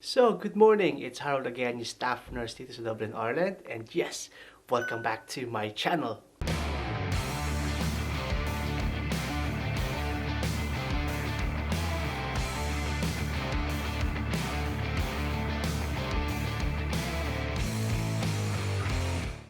So, good morning. It's Harold again, your staff nurse dito sa Dublin, Ireland. And yes, welcome back to my channel.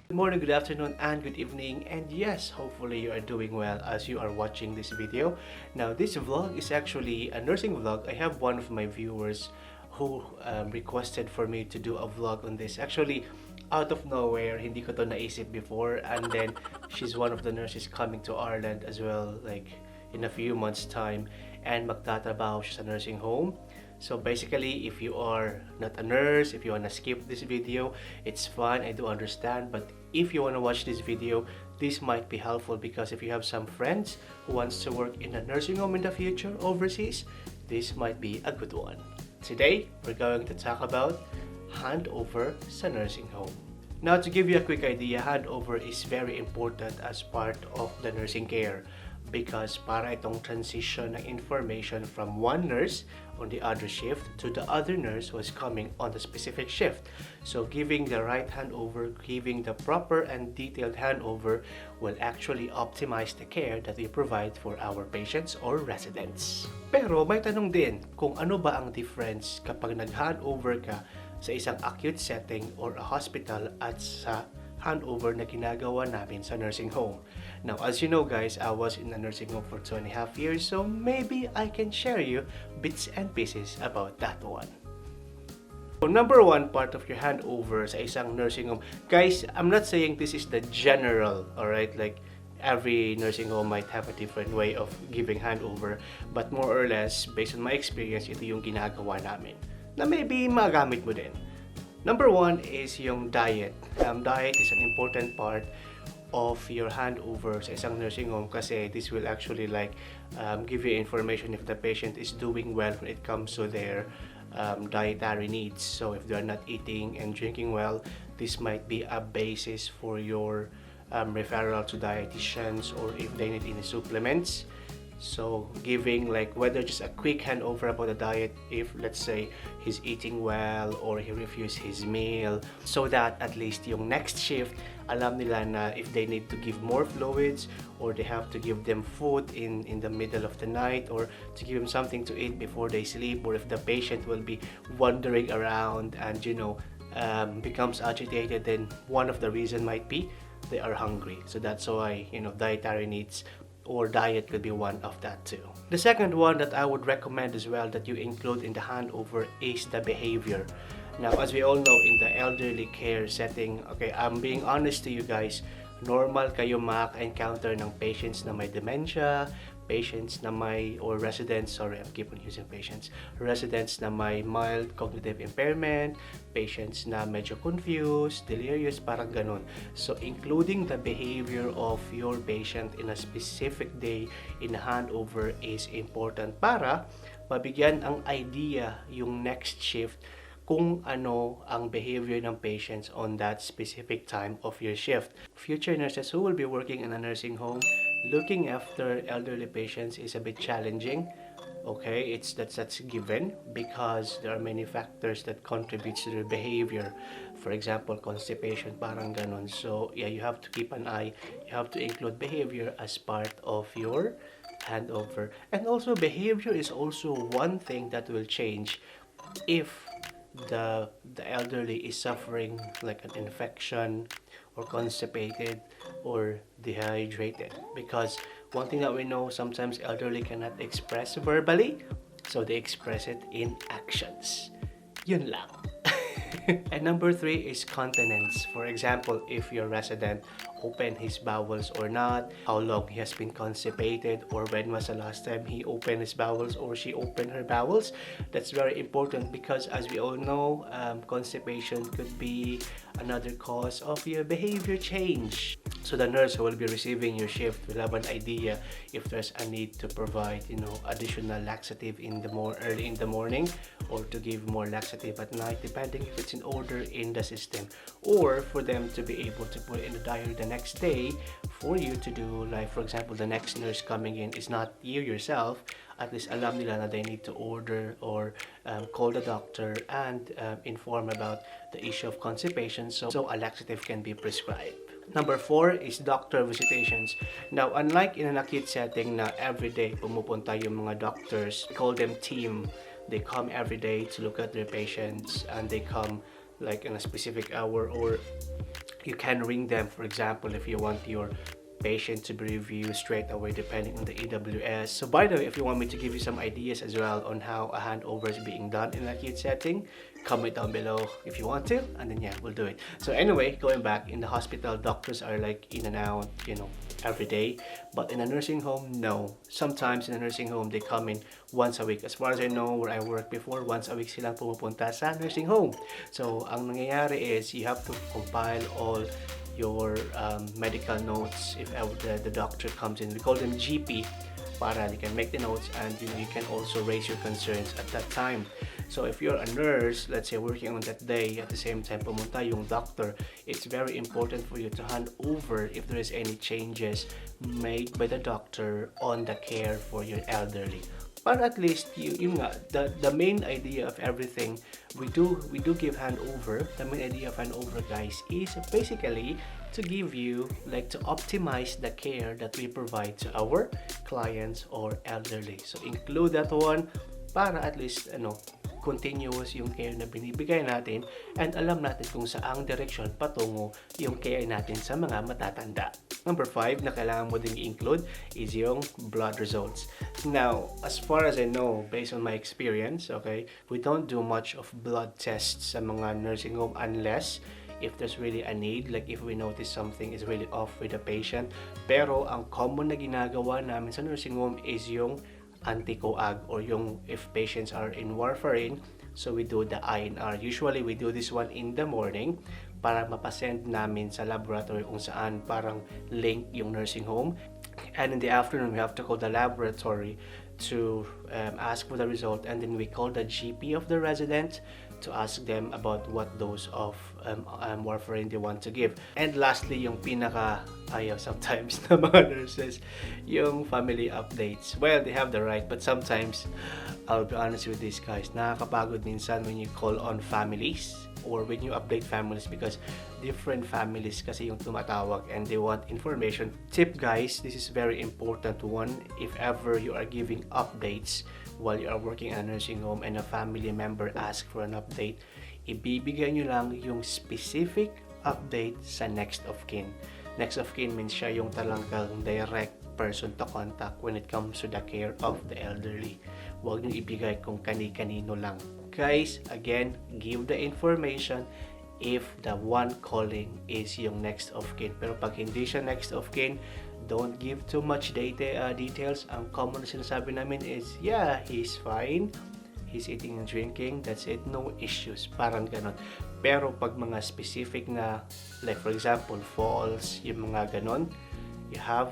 Good morning, good afternoon, and good evening. And yes, hopefully you are doing well as you are watching this video. Now, this vlog is actually a nursing vlog. I have one of my viewers who requested for me to do a vlog on this. Actually, out of nowhere, hindi ko to naisip before, and then she's one of the nurses coming to Ireland as well, like in a few months time, and magtatrabaho siya sa nursing home. So basically, if you are not a nurse, if you wanna skip this video, it's fine, I do understand. But if you wanna watch this video, this might be helpful because if you have some friends who wants to work in a nursing home in the future overseas, this might be a good one. Today, we're going to talk about handover sa nursing home. Now, to give you a quick idea, handover is very important as part of the nursing care because para itong transition ng information from one nurse on the other shift to the other nurse who is coming on the specific shift. So giving the right handover, giving the proper and detailed handover will actually optimize the care that we provide for our patients or residents. Pero may tanong din kung ano ba ang difference kapag nag-handover ka sa isang acute setting or a hospital at sa handover na ginagawa namin sa nursing home. Now, as you know guys, I was in a nursing home for 2.5 years, so maybe I can share you bits and pieces about that one. So, number one part of your handover sa isang nursing home, guys, I'm not saying this is the general, alright, like every nursing home might have a different way of giving handover, but more or less, based on my experience, ito yung ginagawa namin, na maybe magamit mo din. Number one is yung diet. Diet is an important part of your handover sa isang nursing home kasi this will actually like give you information if the patient is doing well when it comes to their dietary needs. So if they are not eating and drinking well, this might be a basis for your referral to dietitians or if they need any supplements. So giving like whether just a quick handover about the diet if let's say he's eating well or he refused his meal, so that at least yung next shift alam nila na if they need to give more fluids or they have to give them food in the middle of the night or to give them something to eat before they sleep, or if the patient will be wandering around and becomes agitated, then one of the reason might be they are hungry. So that's why dietary needs or diet could be one of that too. The second one that I would recommend as well that you include in the handover is the behavior. Now, as we all know, in the elderly care setting, okay, I'm being honest to you guys, normal kayo maka-encounter ng patients na may dementia, patients na may, or residents, sorry, I keep on using patients, residents na may mild cognitive impairment, patients na medyo confused, delirious, parang ganun. So, including the behavior of your patient in a specific day in a handover is important para mabigyan ang idea yung next shift kung ano ang behavior ng patients on that specific time of your shift. Future nurses who will be working in a nursing home, looking after elderly patients is a bit challenging. Okay, that's given because there are many factors that contribute to their behavior. For example, constipation, parang ganon. So yeah, you have to keep an eye. You have to include behavior as part of your handover. And also behavior is also one thing that will change if the elderly is suffering like an infection or constipated or dehydrated, because one thing that we know, sometimes elderly cannot express verbally, so they express it in actions. Yun lang. And number 3 is continence. For example, if your resident opened his bowels or not, how long he has been constipated, or when was the last time he opened his bowels or she opened her bowels. That's very important because as we all know, constipation could be another cause of your behavior change. So the nurse who will be receiving your shift will have an idea if there's a need to provide, additional laxative in the early in the morning, or to give more laxative at night, depending if it's in order in the system, or for them to be able to put in the diary the next day for you to do, like for example, the next nurse coming in is not you yourself, at least alam nila na they need to order or call the doctor and inform about the issue of constipation, so a laxative can be prescribed. Number 4 is doctor visitations. Now, unlike in an acute setting na everyday pumupunta yung mga doctors, we call them team. They come every day to look at their patients, and they come like in a specific hour, or you can ring them, for example, if you want your patient to be reviewed straight away depending on the EWS. So by the way, if you want me to give you some ideas as well on how a handover is being done in an acute setting, comment down below if you want to, and then yeah, we'll do it. So anyway, going back, in the hospital, doctors are like in and out, you know, every day. But in a nursing home, no. Sometimes in a nursing home, they come in once a week. As far as I know, where I worked before, once a week silang pumupunta sa nursing home. So ang nangyayari is you have to compile all your medical notes if ever the doctor comes in. We call them GP, para you can make the notes, and you can also raise your concerns at that time. So if you're a nurse, let's say working on that day, at the same time pumunta yung doctor, it's very important for you to hand over if there is any changes made by the doctor on the care for your elderly. But at least yun nga, the main idea of everything we do give handover. The main idea of handover, guys, is basically to give you, like, to optimize the care that we provide to our clients or elderly. So include that one para at least continuous yung care na binibigay natin, and alam natin kung saang direksyon patungo yung care natin sa mga matatanda. Number 5 na kailangan mo ding i-include is yung blood results. Now, as far as I know, based on my experience, okay, we don't do much of blood tests sa mga nursing home unless if there's really a need, like if we notice something is really off with the patient. Pero ang common na ginagawa namin sa nursing home is yung anti-coag, or yung if patients are in warfarin, so we do the INR. Usually we do this one in the morning para mapasend namin sa laboratory kung saan parang link yung nursing home, and in the afternoon we have to call the laboratory to ask for the result, and then we call the GP of the resident to ask them about what dose of warfarin they want to give. And lastly, yung pinaka ayaw sometimes na mga nurses, yung family updates. Well, they have the right, but sometimes, I'll be honest with these guys, nakakapagod minsan when you call on families or when you update families, because different families kasi yung tumatawag and they want information. Tip, guys, this is very important one. If ever you are giving updates while you are working in a nursing home and a family member asks for an update, ibibigay nyo lang yung specific update sa next of kin. Next of kin means siya yung talagang direct person to contact when it comes to the care of the elderly. Huwag nyo ibigay kung kani-kanino lang. Guys, again, give the information if the one calling is yung next of kin. Pero pag hindi siya next of kin, don't give too much details. Ang common na sinasabi namin is, yeah, he's fine, he's eating and drinking, that's it, no issues, parang ganon. Pero pag mga specific na, like for example, falls, yung mga ganon, you have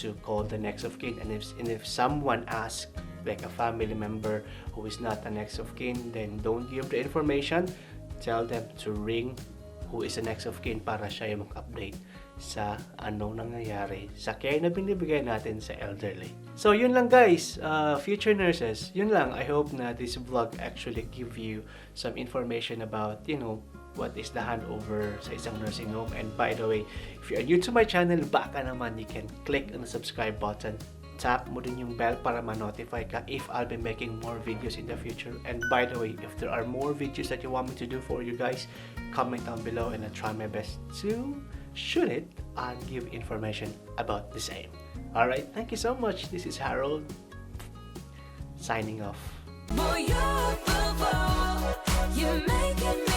to call the next of kin. And if someone asks, like a family member who is not a next of kin, then don't give the information. Tell them to ring who is the next of kin para siya yung mag-update sa anong nangyayari sa care na binibigay natin sa elderly. So yun lang, guys, future nurses, yun lang. I hope na this vlog actually give you some information about, what is the handover sa isang nursing home. And by the way, if you are new to my channel, baka naman you can click on the subscribe button. Tap mo din yung bell para ma-notify ka if I'll be making more videos in the future. And by the way, if there are more videos that you want me to do for you guys, comment down below and I'll try my best to shoot it and give information about the same. Alright, thank you so much. This is Harold, signing off. Boy, you're the one. You're making me